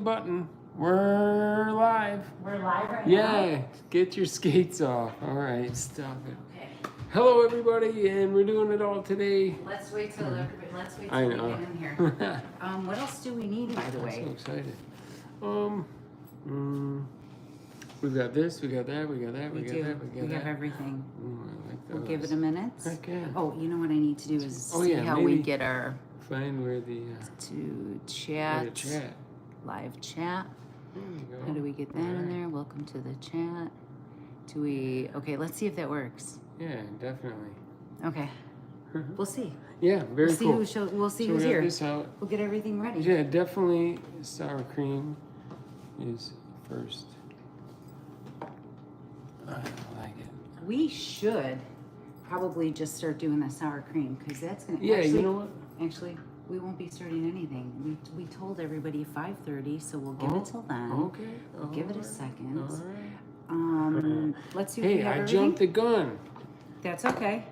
Button. We're live. We're live right now? Yeah, get your skates off. All right, stop it. Okay. Hello, everybody, and we're doing it all today. Let's wait till everybody. Let's wait I till we know. get in here. What else do we need, by the I'm way? so excited. We've got this, we got that, we got that, we got do. that, we got We that. have everything. Ooh, I like those. We'll give it a minute. Heck yeah. Oh, you know what I need to do is see yeah, how we maybe get our Find where the to where chat, the chat. live chat. There you go. How do we get that in there? Welcome to the chat. Do we? Okay, let's see if that works. Yeah, definitely. Okay, we'll see. Yeah, very We'll see cool. We'll see So who's we got here. this out. We'll get everything ready. Yeah, definitely sour cream is first. I like it. We should probably just start doing the sour cream because that's gonna. Yeah, actually, you know what? Actually, we won't be starting anything. We told everybody 5:30, so we'll give it till then. Okay. We'll give it a second. All right. Let's see if we Hey, have I everything. jumped the gun. That's okay.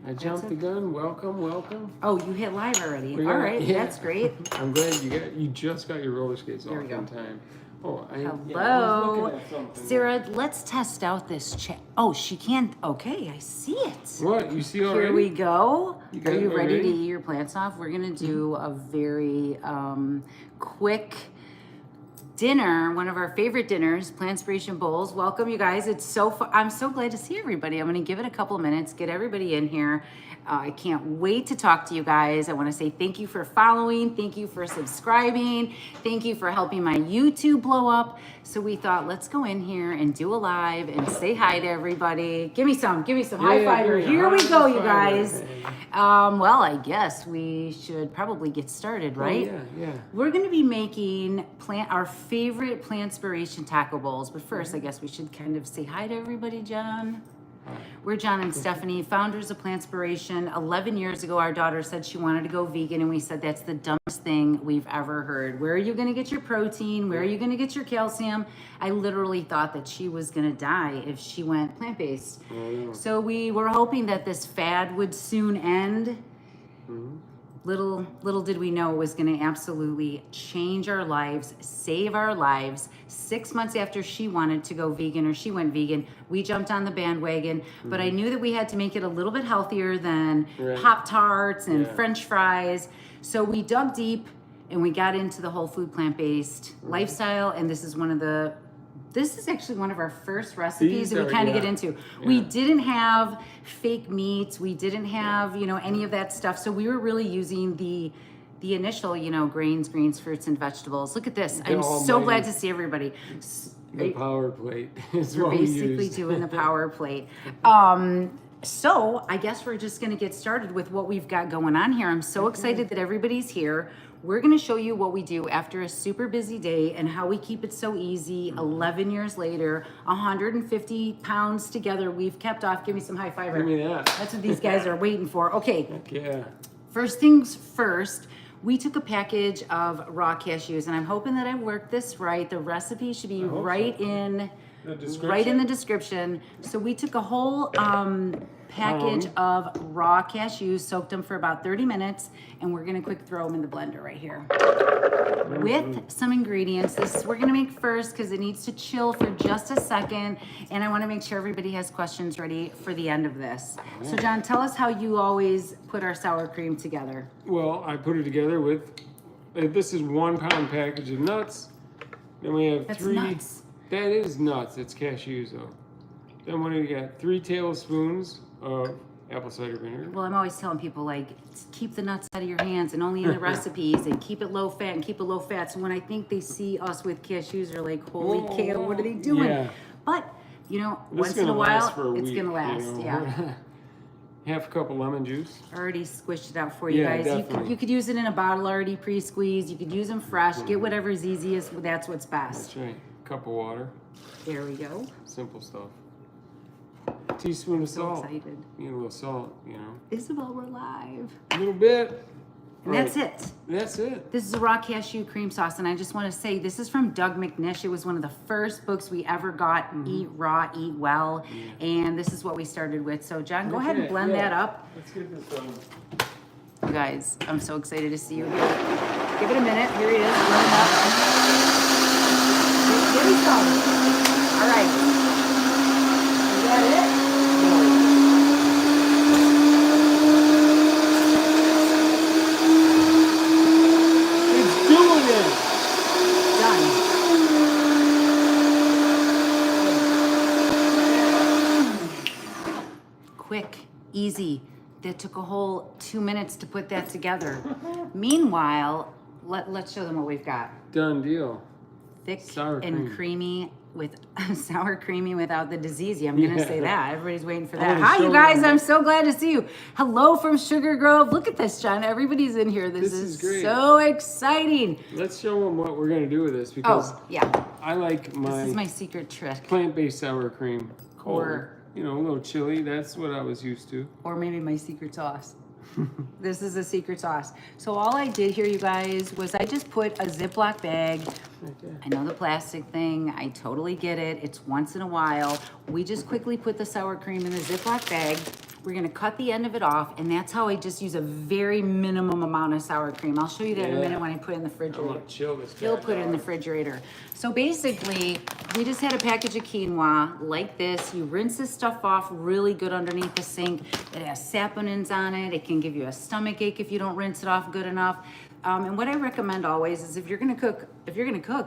I jumped the gun. Welcome, welcome. Oh, you hit live already. We All got- right, yeah. that's great. I'm glad you just got your roller skates There off we go. in time. Oh, I was Hello, looking at something. Sarah. Let's test out this chat. Oh, she can't. Okay, I see it. What? You see already? Here we go. You Are got you it ready to already? eat your plants off? We're gonna do a very quick dinner, one of our favorite dinners, Plantspiration Bowls. Welcome, you guys. It's so fun. I'm so glad to see everybody. I'm gonna give it a couple of minutes, get everybody in here. I can't wait to talk to you guys. I want to say thank you for following. Thank you for subscribing. Thank you for helping my YouTube blow up. So we thought, let's go in here and do a live and say hi to everybody. Give me some high fiver. Here we go, you guys. Well, I guess we should probably get started, right? Oh, yeah. We're going to be making our favorite Plantspiration Taco Bowls. But first, I guess we should kind of say hi to everybody, John. We're John and Stefanie, founders of Plantspiration. 11 years ago, our daughter said she wanted to go vegan, and we said that's the dumbest thing we've ever heard. Where are you going to get your protein? Where are you going to get your calcium? I literally thought that she was going to die if she went plant-based. So we were hoping that this fad would soon end. Little did we know it was going to absolutely change our lives, save our lives. 6 months after she wanted to go vegan, or she went vegan, we jumped on the bandwagon. But I knew that we had to make it a little bit healthier than Pop-Tarts and French fries. So we dug deep and we got into the whole food plant-based lifestyle. And this is actually one of our first recipes that we kind of get into. We didn't have fake meats. We didn't have, any of that stuff. So we were really using the initial, grains, fruits, and vegetables. Look at this. I'm so glad to see everybody. The power plate is We're what we basically used. doing the power plate. So I guess we're just going to get started with what we've got going on here. I'm so excited that everybody's here. We're going to show you what we do after a super busy day and how we keep it so easy. 11 years later, 150 pounds together, we've kept off. Give me some high fiber. Give me that. That's what these guys are waiting for. Okay. Heck yeah. First things first, we took a package of raw cashews, and I'm hoping that I worked this right. The recipe should be right in the description. So we took a whole package of raw cashews, soaked them for about 30 minutes, and we're gonna quick throw them in the blender right here with some ingredients. This we're gonna make first because it needs to chill for just a second, and I want to make sure everybody has questions ready for the end of this. So John, tell us how you always put our sour cream together. Well, I put it together with, this is 1 pound package of nuts. Then we have That's 3. nuts. That is nuts. It's cashews though. Then what do you got? 3 tablespoons of apple cider vinegar. Well, I'm always telling people, like, keep the nuts out of your hands and only in the recipes, and keep it low fat and keep it low fat. So when I think they see us with cashews, they're like, holy cow, what are they doing? Yeah. But, This once is in a gonna last for while, a it's week, going to last. Yeah. Half a cup of lemon juice. Already squished it out for you guys. Definitely. You could use it in a bottle already pre-squeezed. You could use them fresh. Get whatever's easiest. That's what's best. That's right. Cup of water. There we go. Simple stuff. Teaspoon of So salt. excited. You need a little salt, Isabel, we're live. A little bit. And that's it. That's it. This is a raw cashew cream sauce, and I just want to say this is from Doug McNish. It was one of the first books we ever got, Eat Raw, Eat Well, and this is what we started with. So John, go ahead and blend that up. Let's get this done. You guys, I'm so excited to see you here. Give it a minute. Here he is, blend up. awesome. All right. Is that it? It's doing it. Done. Quick, easy. That took a whole 2 minutes to put that together. Meanwhile, let's show them what we've got. Done deal. Thick Sour and cream. creamy with sour creamy without the disease. I'm gonna say that. Everybody's waiting for I that. wanna Hi, you show guys. them. I'm so glad to see you. Hello from Sugar Grove. Look at this, John. Everybody's in here. This is great. so exciting. Let's show them what we're gonna do with this because Oh, yeah. I like This is my secret trick. plant-based sour cream. Cold. Or- You know, a little chili. That's what I was used to. Or maybe my secret sauce. This is a secret sauce. So all I did here, you guys, was I just put a Ziploc bag. Right there. I know the plastic thing. I totally get it. It's once in a while. We just quickly put the sour cream in the Ziploc bag. We're gonna cut the end of it off, and that's how I just use a very minimum amount of sour cream. I'll show you that in a Yeah. minute when I put it in the I'm refrigerator. gonna chill this. He'll bad put it in the dog. refrigerator. So basically, we just had a package of quinoa like this. You rinse this stuff off really good underneath the sink. It has saponins on it. It can give you a stomach ache if you don't rinse it off good enough. And what I recommend always is if you're gonna cook,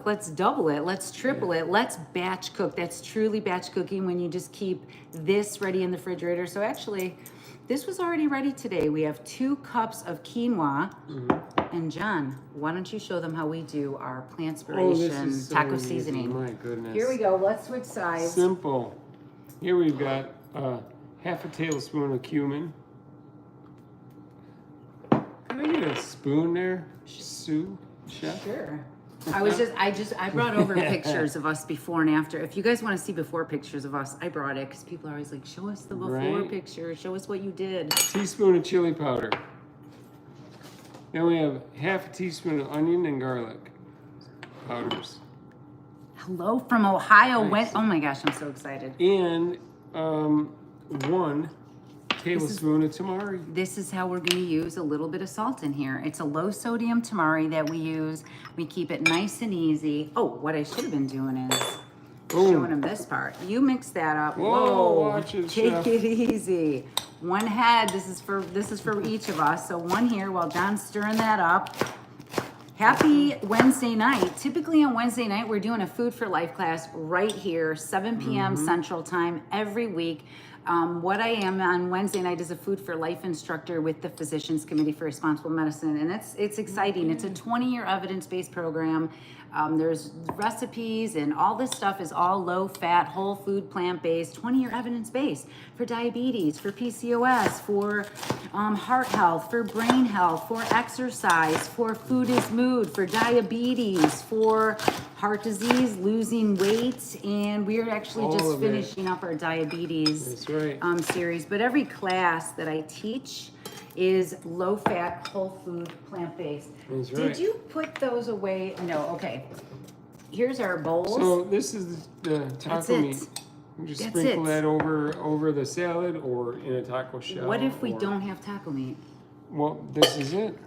let's double it, let's triple it, let's batch cook. That's truly batch cooking when you just keep this ready in the refrigerator. So actually, this was already ready today. We have 2 cups of quinoa. And John, why don't you show them how we do our Plantspiration so Taco easy. seasoning? My goodness. Here we go. Let's switch sides. Simple. Here we've got half a tablespoon of cumin. Can I get a spoon there, Sue? Chef? Sure. I brought over pictures of us before and after. If you guys want to see before pictures of us, I brought it because people are always like, show us the before Right. picture, show us what you did. Teaspoon of chili powder. Then we have half a teaspoon of onion and garlic powders. Hello from Ohio. Nice. Oh my gosh, I'm so excited. And 1 tablespoon of tamari. This is how we're going to use a little bit of salt in here. It's a low sodium tamari that we use. We keep it nice and easy. Oh, what I should have been doing is showing them this part. You mix that up. Whoa, watch it, Take Chef. it easy. One head. This is for each of us. So one here while John's stirring that up. Happy Wednesday night. Typically on Wednesday night, we're doing a Food for Life class right here, 7 p.m. Central Time every week. What I am on Wednesday night is a Food for Life instructor with the Physicians Committee for Responsible Medicine, and it's exciting. It's a 20-year evidence-based program. There's recipes and all this stuff is all low-fat, whole food, plant-based, 20-year evidence-based for diabetes, for PCOS, for heart health, for brain health, for exercise, for food is mood, for diabetes, for heart disease, losing weight, and we're actually All just of it. finishing up our diabetes That's right. series. But every class that I teach is low-fat, whole food, plant-based. That's Did right. you put those away? No, okay. Here's our bowls. So this is the That's taco it. meat. You just That's sprinkle it. that over the salad or in a taco shell. What if we or- don't have taco meat? Well, this is it.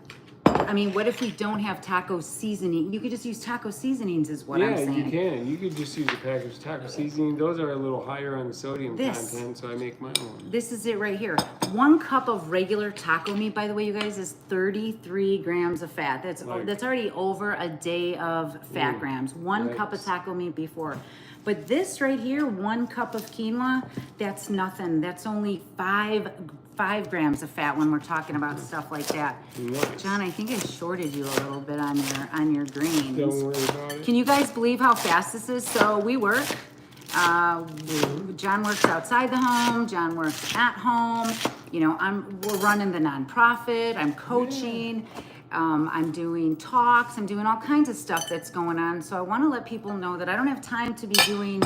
I mean, what if we don't have taco seasoning? You could just use taco seasonings is what I'm Yeah, saying. you can. You could just use a packaged taco seasoning. Those are a little higher on the sodium This. content, so I make my own. This is it right here. 1 cup of regular taco meat, by the way, you guys, is 33 grams of fat. That's already over a day of fat grams. 1 cup of Yikes. taco meat before. But this right here, 1 cup of quinoa, that's nothing. That's only five grams of fat when we're talking about stuff like that. Nice. John, I think I shorted you a little bit on your greens. Don't worry about it. Can you guys believe how fast this is? So we work. John works outside the home. John works at home. You know, we're running the nonprofit. I'm coaching. I'm doing talks. I'm doing all kinds of stuff that's going on. So I want to let people know that I don't have time to be doing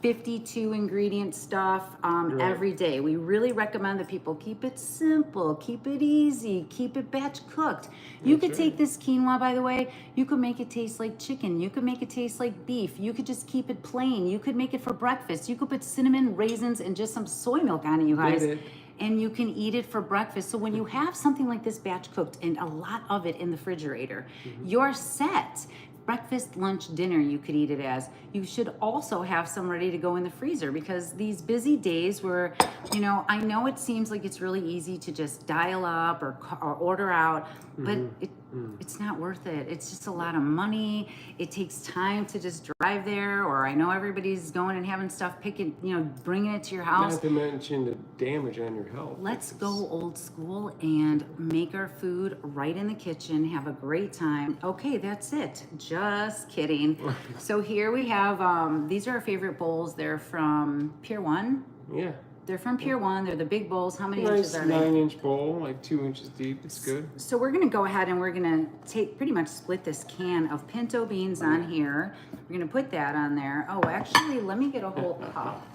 52 ingredient stuff every day. We really recommend that people keep it simple, keep it easy, keep it batch cooked. You could take this quinoa, by the way, you could make it taste like chicken. You could make it taste like beef. You could just keep it plain. You could make it for breakfast. You could put cinnamon, raisins, and just some soy milk on it, you guys. Did it. And you can eat it for breakfast. So when you have something like this batch cooked and a lot of it in the refrigerator, you're set. breakfast, lunch, dinner, you could eat it as. You should also have some ready to go in the freezer, because these busy days where, I know it seems like it's really easy to just dial up or order out, but it's not worth it. It's just a lot of money. It takes time to just drive there, or I know everybody's going and having stuff bringing it to your house. Not to mention the damage on your health. Let's go old school and make our food right in the kitchen, have a great time. Okay, that's it. Just kidding. So here we have, these are our favorite bowls. They're from Pier 1. Yeah. They're from Pier 1. They're the big bowls. How many Nice inches are they? 9-inch bowl, like 2 inches deep. It's good. So we're gonna go ahead and we're gonna pretty much split this can of pinto beans on here. We're gonna put that on there. Oh, actually, let me get a whole cup.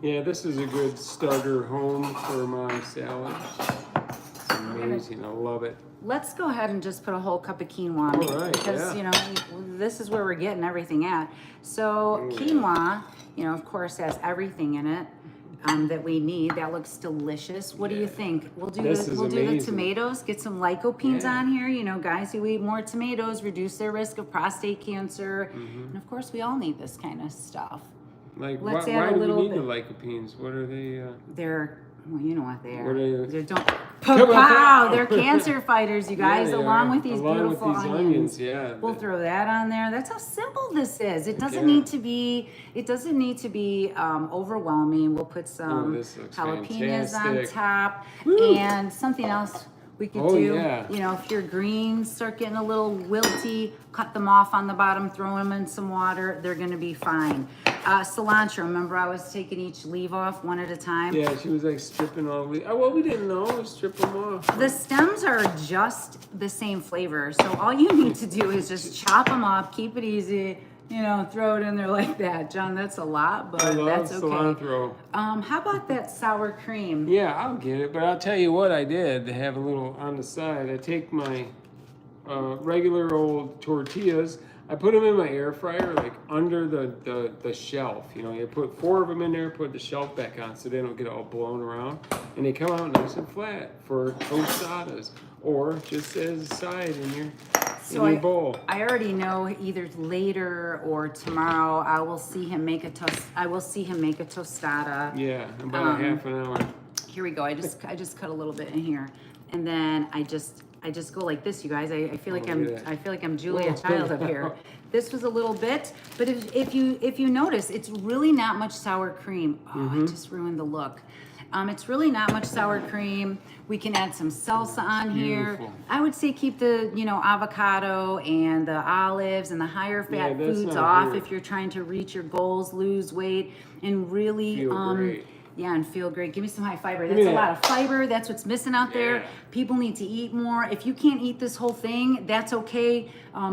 Yeah, this is a good starter home for my salad. It's amazing. I love it. Let's go ahead and just put a whole cup of quinoa, All right, because yeah. this is where we're getting everything at. So quinoa, of course, has everything in it that we need. That looks delicious. What do you think? We'll do the tomatoes. Get some lycopenes on here. Guys who eat more tomatoes reduce their risk of prostate cancer, and of course, we all need this kind of stuff. Like, Let's why add a do we little need bit. the lycopenes? What are they? They're, well, you know what they are. What are They're Come on. Wow, they're cancer fighters, you guys, Yeah, they along are. with these Along beautiful with these onions. Yeah. We'll throw that on there. That's how simple this is. It doesn't Yeah. need to be. It doesn't need to be overwhelming. We'll put some this looks jalapenos fantastic. on top, Woo. and something else we could Oh, do. yeah. If your greens start getting a little wilty, cut them off on the bottom, throw them in some water. They're gonna be fine. Cilantro. Remember, I was taking each leaf off one at a time. Yeah, she was like stripping all the. Oh, well, we didn't know. Strip them off. The stems are just the same flavor, so all you need to do is just chop them up, keep it easy, throw it in there like that. John, that's a lot, but I love that's okay. cilantro. How about that sour cream? Yeah, I'll get it, but I'll tell you what I did to have a little on the side. I take my regular old tortillas. I put them in my air fryer, like under the shelf. You put 4 of them in there, put the shelf back on so they don't get all blown around. And they come out nice and flat for tostadas, or just as a side in your bowl. I already know either later or tomorrow I will see him make a tostada. Yeah, about a half an hour. Here we go. I just cut a little bit in here, and then I just go like this, you guys. I feel like I'm Julia Child up here. This was a little bit, but if you notice, it's really not much sour cream. Oh, I just ruined the look. It's really not much sour cream. We can add some salsa on here. I would say keep the avocado and the olives and the higher fat foods off if you're trying to reach your goals, lose weight, and really Feel great. Yeah, and feel great. Give me some high fiber. That's a lot of fiber. That's what's missing out there. Yeah. People need to eat more. If you can't eat this whole thing, that's okay.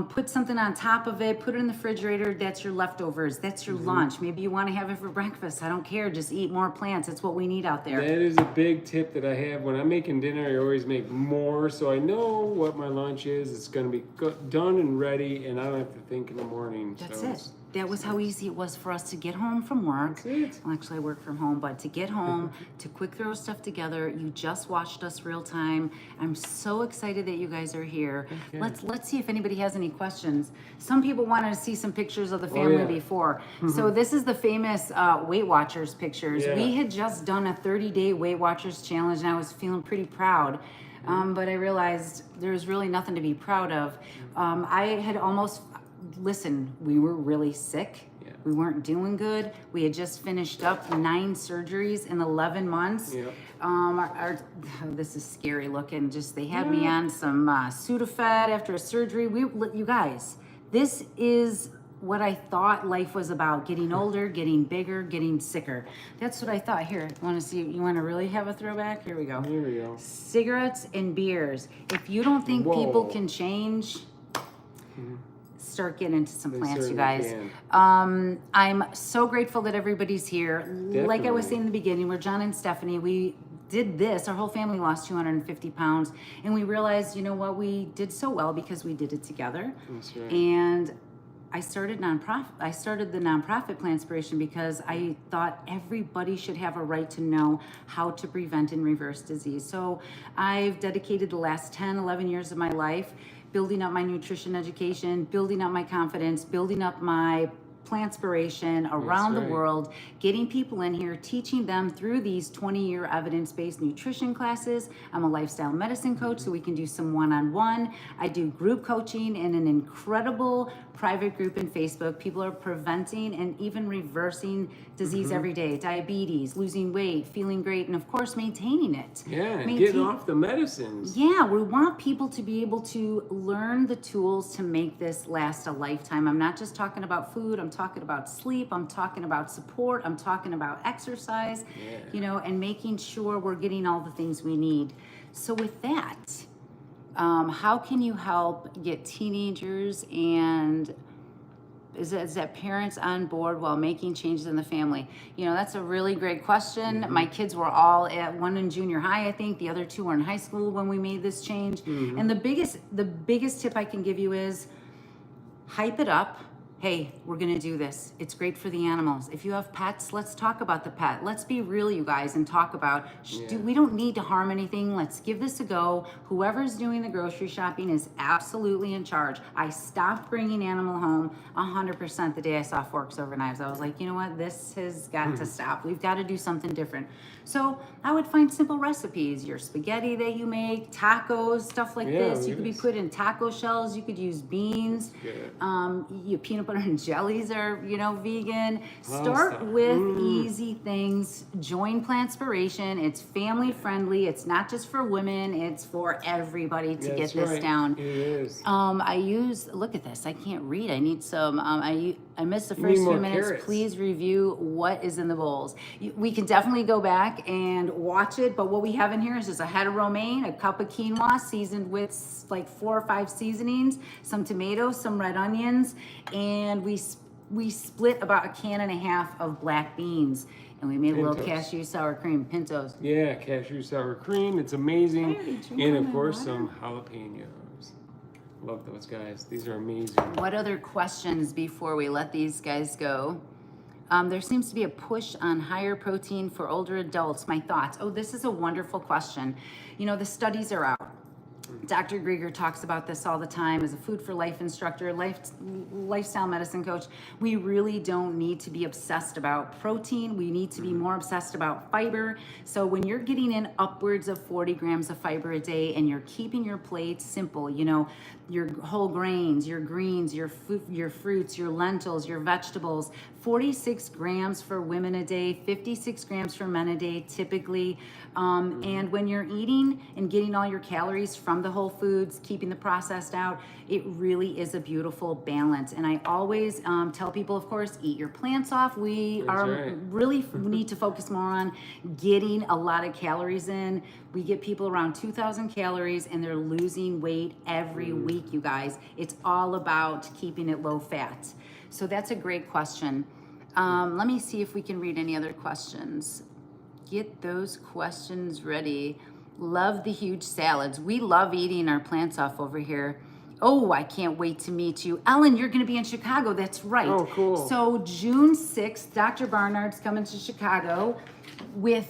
Put something on top of it. Put it in the refrigerator. That's your leftovers. That's your lunch. Maybe you want to have it for breakfast. I don't care. Just eat more plants. That's what we need out there. That is a big tip that I have. When I'm making dinner, I always make more, so I know what my lunch is. It's going to be done and ready, and I don't have to think in the morning. That's it. That was how easy it was for us to get home from work. That's it. Well, actually, I work from home, but to get home, to quick throw stuff together. You just watched us real time. I'm so excited that you guys are here. Okay. Let's see if anybody has any questions. Some people wanted to see some pictures of the family before. So this is the famous Weight Watchers pictures. Yeah. We had just done a 30-day Weight Watchers challenge, and I was feeling pretty proud. But I realized there was really nothing to be proud of. I had almost... Listen, we were really sick. Yeah. We weren't doing good. We had just finished up 9 surgeries in 11 months. Yeah. This is scary looking. Just they had me on some Sudafed after a surgery. You guys, this is what I thought life was about: getting older, getting bigger, getting sicker. That's what I thought. Here, want to see? You want to really have a throwback? Here we go. Here we go. Cigarettes and beers. If you don't think people can change. Start getting into some plants, you guys. I'm so grateful that everybody's here. Definitely. Like I was saying in the beginning, we're John and Stefanie. We did this. Our whole family lost 250 pounds, and we realized, we did so well because we did it together. That's right. And I started the nonprofit Plantspiration because I thought everybody should have a right to know how to prevent and reverse disease. So I've dedicated the last 10, 11 years of my life building up my nutrition education, building up my confidence, building up my Plantspiration around the world, getting people in here, teaching them through these 20-year evidence-based nutrition classes. I'm a lifestyle medicine coach, so we can do some one-on-one. I do group coaching in an incredible private group in Facebook. People are preventing and even reversing disease every day, diabetes, losing weight, feeling great, and of course maintaining it. Yeah, getting off the medicines. Yeah, we want people to be able to learn the tools to make this last a lifetime. I'm not just talking about food, I'm talking about sleep, I'm talking about support, I'm talking about exercise, you know, and making sure we're getting all the things we need. So with that, how can you help get teenagers and is that parents on board while making changes in the family? You know, that's a really great question. My kids were all one in junior high, I think. The other two were in high school when we made this change. And the biggest tip I can give you is hype it up. Hey, we're gonna do this. It's great for the animals. If you have pets, let's talk about the pet. Let's be real, you guys, and talk about, we don't need to harm anything. Let's give this a go. Whoever's doing the grocery shopping is absolutely in charge. I stopped bringing animal home 100% the day I saw forks over knives. I was like, you know what? This has got to stop. We've got to do something different. So I would find simple recipes, your spaghetti that you make, tacos, stuff like this. You could be put in taco shells. You could use beans. Your peanut butter and jellies are, you know, vegan. Start with easy things. Join Plantspiration. It's family friendly. It's not just for women. It's for everybody to get this down. It is. I use, look at this. I can't read. I need some, I missed the first few minutes. Carrots. Please review what is in the bowls. We can definitely go back and watch it, but what we have in here is just a head of romaine, a cup of quinoa seasoned with like 4 or 5 seasonings, some tomatoes, some red onions, and we split about 1.5 cans of black beans, and we made a little cashew sour cream, pintos. Yeah, cashew sour cream. It's amazing. And of course, some jalapenos. Love those guys. These are amazing. What other questions before we let these guys go? There seems to be a push on higher protein for older adults. My thoughts. Oh, this is a wonderful question. You know, the studies are out. Dr. Grieger talks about this all the time as a food for life instructor, lifestyle medicine coach. We really don't need to be obsessed about protein. We need to be more obsessed about fiber. So when you're getting in upwards of 40 grams of fiber a day and you're keeping your plate simple, you know, your whole grains, your greens, your fruits, your lentils, your vegetables, 46 grams for women a day, 56 grams for men a day, typically. And when you're eating and getting all your calories from the whole foods, keeping the processed out, it really is a beautiful balance. And I always tell people, of course, eat your plants off. We really need to focus more on getting a lot of calories in. We get people around 2,000 calories and they're losing weight every week, you guys. It's all about keeping it low fat. So that's a great question. Let me see if we can read any other questions. Get those questions ready. Love the huge salads. We love eating our plants off over here. Oh, I can't wait to meet you. Ellen, you're going to be in Chicago. That's right. Oh, cool. So June 6th, Dr. Barnard's coming to Chicago with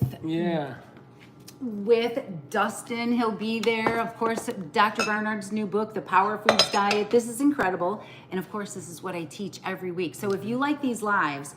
Dustin. He'll be there. Of course, Dr. Barnard's new book, The Power Foods Diet. This is incredible. And of course, this is what I teach every week. So if you like these lives,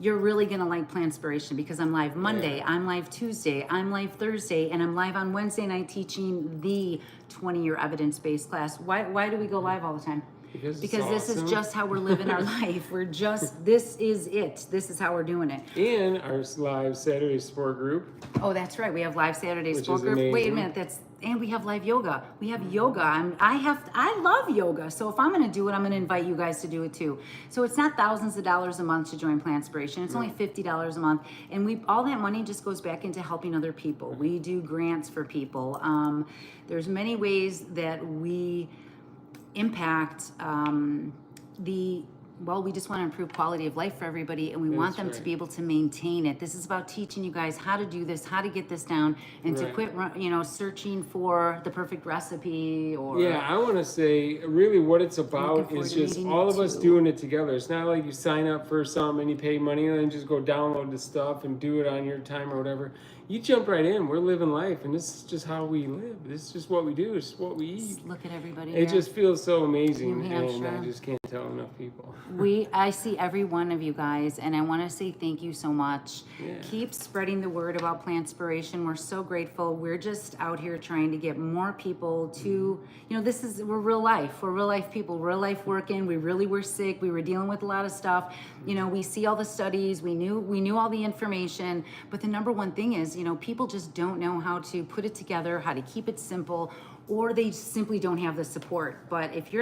you're really going to like Plantspiration because I'm live Monday, I'm live Tuesday, I'm live Thursday, and I'm live on Wednesday night teaching the 20-year evidence-based class. Why do we go live all the time? Because this is just how we're living our life. This is it. This is how we're doing it. And our live Saturday sport group. Oh, that's right. We have live Saturday sport group. Wait a minute. And we have live yoga. We have yoga. I love yoga. So if I'm going to do it, I'm going to invite you guys to do it too. So it's not thousands of dollars a month to join Plantspiration. It's only $50 a month. And all that money just goes back into helping other people. We do grants for people. There's many ways that we impact we just want to improve quality of life for everybody, and we want them to be able to maintain it. This is about teaching you guys how to do this, how to get this down, and to quit, searching for the perfect recipe or... Yeah, I want to say really what it's about is just all of us doing it together. It's not like you sign up for something and you pay money and then just go download the stuff and do it on your time or whatever. you jump right in. We're living life, and this is just how we live. This is just what we do. It's just what we eat. Just look at everybody It here. just feels so amazing, New and Hampshire. I just can't tell enough people. I see every one of you guys, and I want to say thank you so much. Yeah. Keep spreading the word about Plantspiration. We're so grateful. We're just out here trying to get more people to, we're real life. We're real life people, real life working. We really were sick. We were dealing with a lot of stuff. We see all the studies. We knew all the information. But the number one thing is, people just don't know how to put it together, how to keep it simple, or they simply don't have the support. But if you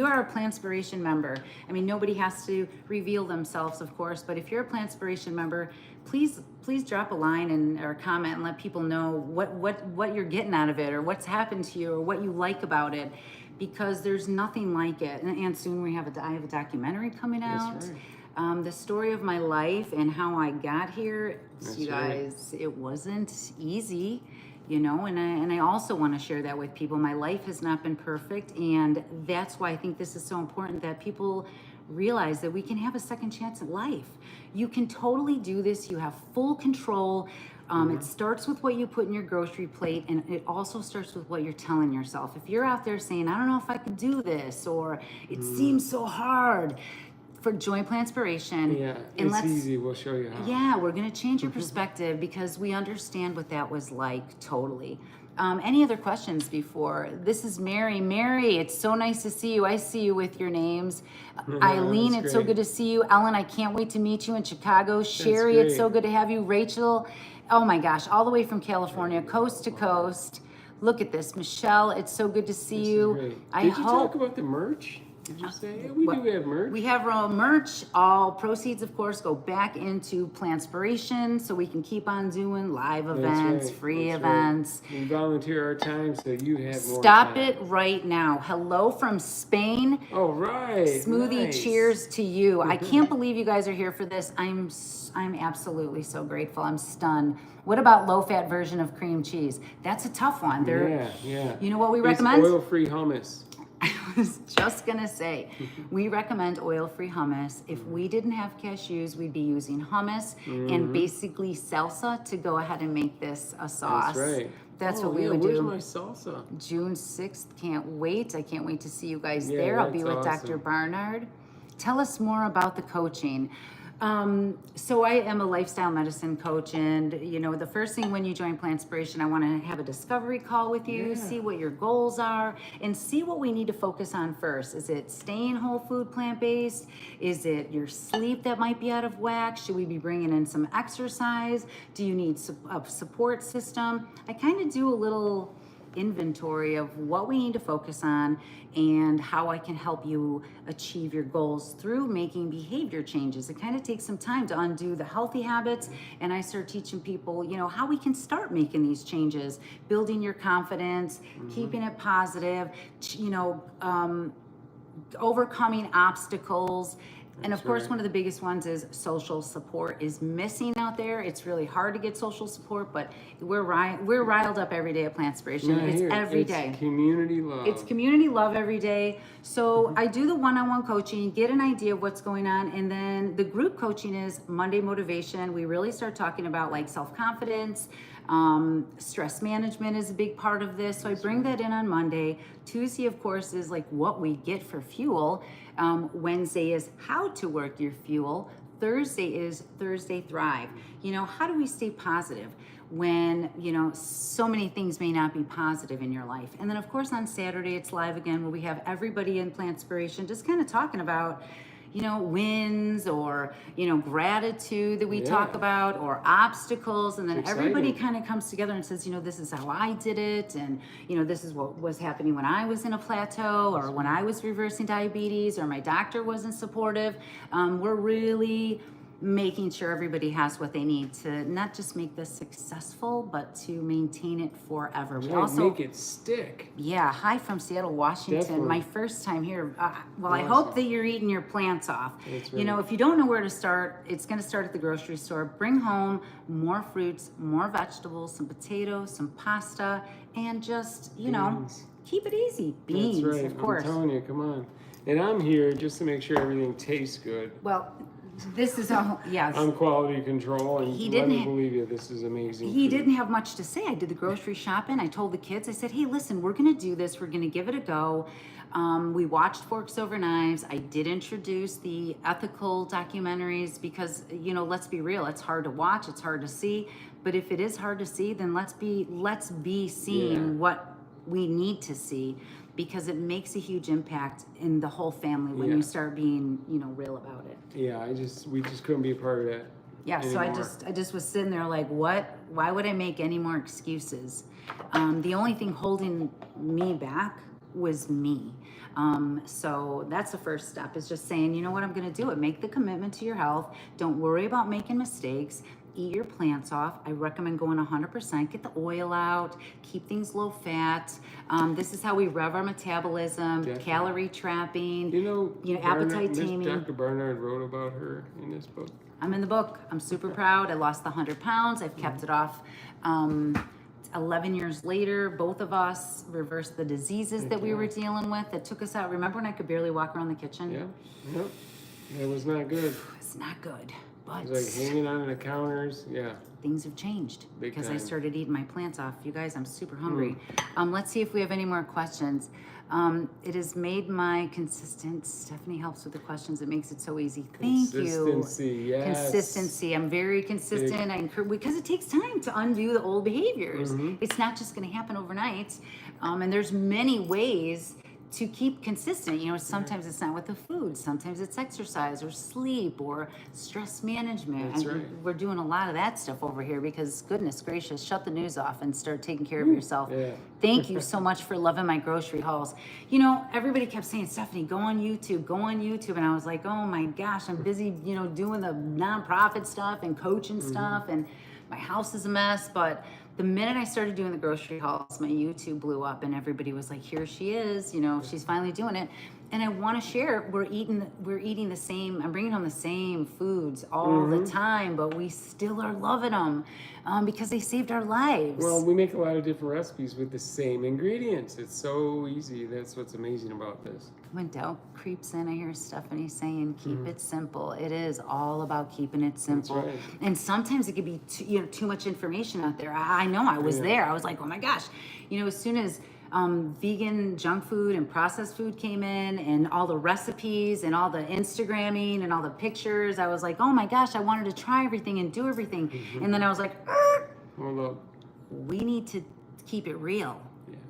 are a Plantspiration member, I mean, nobody has to reveal themselves, of course, but if you're a Plantspiration member, please drop a line or comment and let people know what you're getting out of it, or what's happened to you, or what you like about it, because there's nothing like it. And soon I have a documentary coming out. That's right. The story of my life and how I got here. That's you right. guys, it wasn't easy. And I also want to share that with people. My life has not been perfect, and that's why I think this is so important, that people realize that we can have a second chance at life. You can totally do this. You have full control. It starts with what you put in your grocery plate, and it also starts with what you're telling yourself. If you're out there saying, I don't know if I could do this, or it seems so hard, join Plantspiration. Yeah, and it's easy. We'll show you how. Yeah, we're going to change your perspective, because we understand what that was like, totally. Any other questions before? This is Mary. Mary, it's so nice to see you. I see you with your names. Eileen, That's it's so great. good to see you. Ellen, I can't wait to meet you in Chicago. Sherry, it's great. so good to have you. Rachel, oh my gosh, all the way from California, coast to coast. Look at this. Michelle, it's so good to see This is you. great. I Did you hope talk about the merch? Did you say? Yeah, we What? do have merch. We have our merch. All proceeds, of course, go back into Plantspiration, so we can keep on doing live events, right. free That's events. right. We volunteer our time so you have more Stop time. it right now. Hello from Spain. Oh, right. Smoothie Nice. cheers to you. I can't believe you guys are here for this. I'm absolutely so grateful. I'm stunned. What about low-fat version of cream cheese? That's a tough one. Yeah. You know what we recommend? It's oil-free hummus. I was just gonna say, we recommend oil-free hummus. If we didn't have cashews, we'd be using hummus and basically salsa to go ahead and make this a sauce. That's right. That's what we would where's do. my salsa? June 6th, can't wait. I can't wait to see you guys Yeah, there. I'll be that's with Dr. awesome. Barnard. Tell us more about the coaching. So I am a lifestyle medicine coach, and the first thing when you join Plantspiration, I want to have a discovery call with you, Yeah. see what your goals are, and see what we need to focus on first. Is it staying whole food, plant-based? Is it your sleep that might be out of whack? Should we be bringing in some exercise? Do you need a support system? I kind of do a little inventory of what we need to focus on and how I can help you achieve your goals through making behavior changes. It kind of takes some time to undo the healthy habits, and I start teaching people, how we can start making these changes, building your confidence, keeping it positive, overcoming obstacles. And of That's course, right. one of the biggest ones is social support is missing out there. It's really hard to get social support, but we're riled up every day at Plantspiration. Yeah, It's here, every it's day. community love. It's community love every day. So I do the one-on-one coaching, get an idea of what's going on, and then the group coaching is Monday motivation. We really start talking about like self-confidence. Stress management is a big part of this. So I bring that in on Monday. Tuesday, of course, is like what we get for fuel. Wednesday is how to work your fuel. Thursday is Thursday Thrive. How do we stay positive when, so many things may not be positive in your life? And then, of course, on Saturday, it's live again, where we have everybody in Plantspiration just kind of talking about, wins or, gratitude that we talk about, or obstacles. And then It's everybody exciting. kind of comes together and says, this is how I did it. And, this is what was happening when I was in a plateau, or when I was reversing diabetes, or my doctor wasn't supportive. We're really making sure everybody has what they need to not just make this successful, but to maintain it forever. We Right, also make it stick. yeah, hi from Seattle, Washington. Definitely. My first time here. Well, I Awesome. hope that you're eating your plants off. That's You know, right. if you don't know where to start, it's going to start at the grocery store. Bring home more fruits, more vegetables, some potatoes, some pasta, and just, Beans. keep it easy. Beans, That's right. of course. I'm telling you, come on. And I'm here just to make sure everything tastes good. Well, This is all, yes. On quality control, and He let didn't me believe you, this is amazing. He food. didn't have much to say. I did the grocery shopping. I told the kids, I said, hey, listen, we're going to do this. We're going to give it a go. We watched Forks Over Knives. I did introduce the ethical documentaries because, you know, let's be real. It's hard to watch. It's hard to see. But if it is hard to see, then let's be seeing what we need to see, because it makes a huge impact in the whole family when you start being, you know, real about it. Yeah, we just couldn't be a part of that. Yeah, anymore. so I just was sitting there like, what? Why would I make any more excuses? The only thing holding me back was me. So that's the first step, is just saying, you know what, I'm going to do it. Make the commitment to your health. Don't worry about making mistakes. Eat your plants off. I recommend going 100%. Get the oil out. Keep things low fat. This is how we rev our metabolism. Definitely. Calorie trapping. You know, appetite taming. Dr. Barnard wrote about her in this book. I'm in the book. I'm super proud. I lost the 100 pounds. I've kept it off. 11 years later, both of us reversed the diseases that we were dealing with that took us out. Remember when I could barely walk around the kitchen? Yeah. It was not good. It's not good, but It was like hanging on the counters. Yeah. things have changed Big because time. I started eating my plants off. You guys, I'm super hungry. Let's see if we have any more questions. It has made my consistent. Stephanie helps with the questions. It makes it so easy. Thank you. Consistency, yes. Consistency. I'm very consistent. I encourage, because it takes time to undo the old behaviors. It's not just going to happen overnight. And there's many ways to keep consistent. You know, sometimes it's not with the food, sometimes it's exercise or sleep or stress management. That's And right. we're doing a lot of that stuff over here because goodness gracious, shut the news off and start taking care of yourself. Yeah. Thank you so much for loving my grocery hauls. You know, everybody kept saying, Stephanie, go on YouTube, go on YouTube. And I was like, oh my gosh, I'm busy, you know, doing the nonprofit stuff and coaching stuff, and my house is a mess. But the minute I started doing the grocery hauls, my YouTube blew up and everybody was like, here she is, you know, she's finally doing it. And I want to share, we're eating the same, I'm bringing home the same foods all the time, but we still are loving them because they saved our lives. Well, we make a lot of different recipes with the same ingredients. It's so easy. That's what's amazing about this. When doubt creeps in, I hear Stephanie saying, keep it simple. It is all about keeping it simple. right. And sometimes it could be too much information out there. I know I was there. I was like, oh my gosh. You know, as soon as vegan junk food and processed food came in, and all the recipes and all the Instagramming and all the pictures, I was like, oh my gosh, I wanted to try everything and do everything. And then I was like, Hold up. we need to keep it real.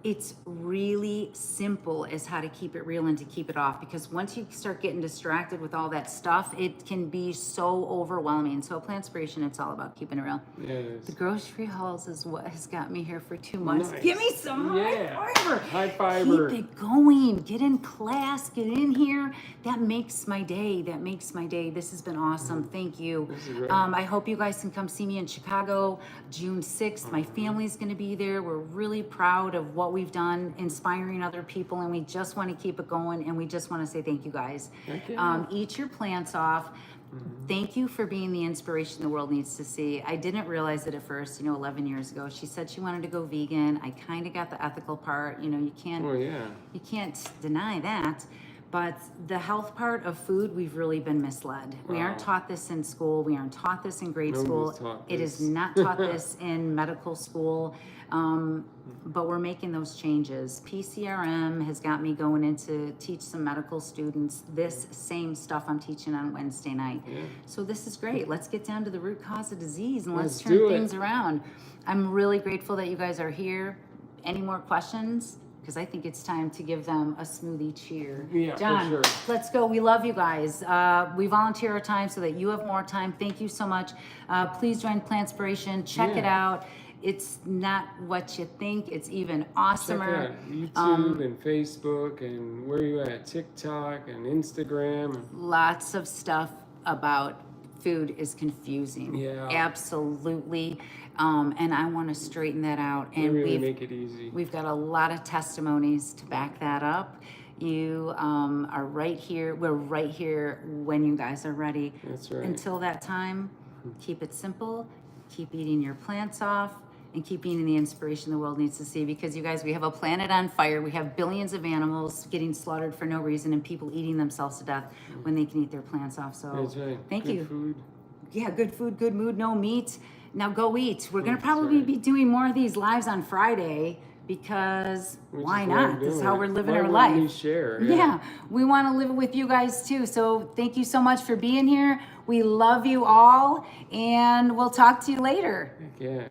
It's really simple as how to keep it real and to keep it off, because once you start getting distracted with all that stuff, it can be so overwhelming. So Plantspiration, it's all about keeping it real. Yeah, it is. The grocery hauls is what has got me here for 2 months. Nice. Give me some high fiber. High fiber. Keep it going. Get in class. Get in here. That makes my day. That makes my day. This has been awesome. Thank you. This is great. I hope you guys can come see me in Chicago, June 6th. My family's going to be there. We're really proud of what we've done, inspiring other people, and we just want to keep it going, and we just want to say thank you guys. Heck yeah. Eat your plants off. Thank you for being the inspiration the world needs to see. I didn't realize it at first, 11 years ago. She said she wanted to go vegan. I kind of got the ethical part. You can't deny that. But the health part of food, we've really been misled. We aren't taught this in school. We aren't taught this in grade Nobody's school. taught It is this. not taught this in medical school. But we're making those changes. PCRM has got me going in to teach some medical students this same stuff I'm teaching on Wednesday night. Yeah. So this is great. Let's get down to the root cause of disease and let's Let's do turn it. things around. I'm really grateful that you guys are here. Any more questions? Because I think it's time to give them a smoothie cheer. Yeah, for John, sure. let's go. We love you guys. We volunteer our time so that you have more time. Thank you so much. Please join Plantspiration. Check it out. It's not what you think. It's even Check awesomer. out YouTube and Facebook, and where you at? TikTok and Instagram. Lots of stuff about food is confusing. Yeah. Absolutely. And I want to straighten that out. We And really make it easy. we've got a lot of testimonies to back that up. You are right here. We're right here when you guys are ready. That's right. Until that time, keep it simple. Keep eating your plants off. and keep being the inspiration the world needs to see. Because you guys, we have a planet on fire. We have billions of animals getting slaughtered for no reason, and people eating themselves to death when they can eat their plants off. So That's right. thank Good you. Food. Yeah, good food, good mood, no meat. Now go eat. We're gonna That's probably right. be doing more of these lives on Friday because why not? This is how we're living our Why wouldn't life. we share? Yeah, we want to live it with you guys too. So thank you so much for being here. We love you all, and we'll talk to you later. Heck yeah.